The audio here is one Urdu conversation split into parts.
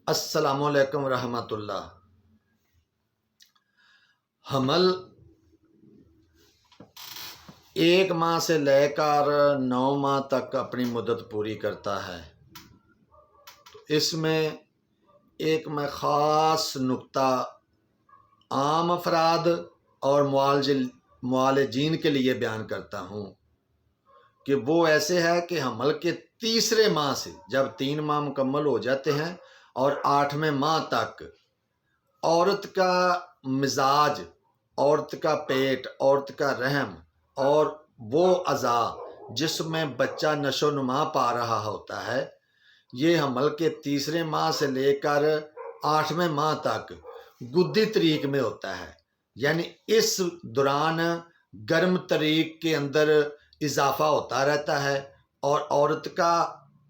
السلام علیکم ورحمۃ اللہ۔ حمل 1 ماہ سے لے کر 9 ماہ تک اپنی مدت پوری کرتا ہے۔ تو اس میں ایک میں خاص نقطہ عام افراد اور معالجین کے لیے بیان کرتا ہوں کہ وہ ایسے ہے کہ حمل کے تیسرے ماہ سے جب 3 ماہ مکمل ہو جاتے ہیں اور 8ویں ماہ تک عورت کا مزاج، عورت کا پیٹ، عورت کا رحم اور وہ اعضاء جس میں بچہ نشو و نما پا رہا ہوتا ہے، یہ حمل کے تیسرے ماہ سے لے کر 8ویں ماہ تک گدی طریق میں ہوتا ہے۔ یعنی اس دوران گرم طریق کے اندر اضافہ ہوتا رہتا ہے، اور عورت کا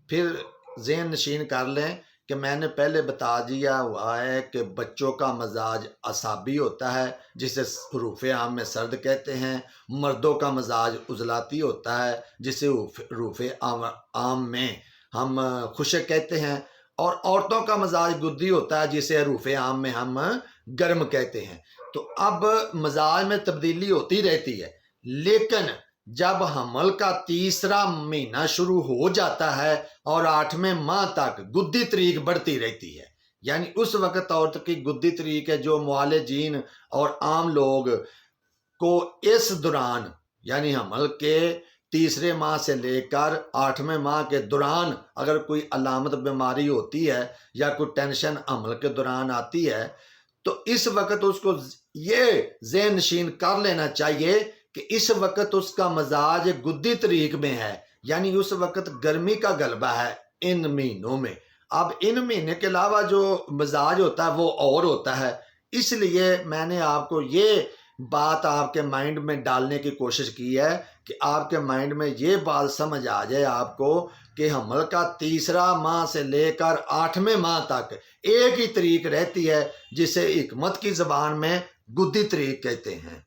پھر ذہن نشین کر لیں کہ میں نے پہلے بتا دیا ہوا ہے کہ بچوں کا مزاج اعصابی ہوتا ہے جسے حروف عام میں سرد کہتے ہیں، مردوں کا مزاج عضلاتی ہوتا ہے جسے حروف عام میں ہم خشک کہتے ہیں، اور عورتوں کا مزاج گدی ہوتا ہے جسے حروف عام میں ہم گرم کہتے ہیں۔ تو اب مزاج میں تبدیلی ہوتی رہتی ہے، لیکن جب حمل کا تیسرا مہینہ شروع ہو جاتا ہے اور 8ویں ماہ تک گدی طریق بڑھتی رہتی ہے، یعنی اس وقت عورت کی گدی طریق ہے جو معالجین اور عام لوگ کو اس دوران یعنی حمل کے تیسرے ماہ سے لے کر 8ویں ماہ کے دوران اگر کوئی علامت بیماری ہوتی ہے یا کوئی ٹینشن حمل کے دوران آتی ہے، تو اس وقت اس کو یہ ذہن نشین کر لینا چاہیے کہ اس وقت اس کا مزاج گدی طریق میں ہے، یعنی اس وقت گرمی کا غلبہ ہے ان مہینوں میں۔ اب ان مہینے کے علاوہ جو مزاج ہوتا ہے وہ اور ہوتا ہے، اس لیے میں نے آپ کو یہ بات آپ کے مائنڈ میں ڈالنے کی کوشش کی ہے کہ آپ کے مائنڈ میں یہ بات سمجھ آ جائے آپ کو کہ حمل کا تیسرا ماہ سے لے کر 8ویں ماہ تک ایک ہی طریق رہتی ہے جسے حکمت کی زبان میں گدی طریق کہتے ہیں۔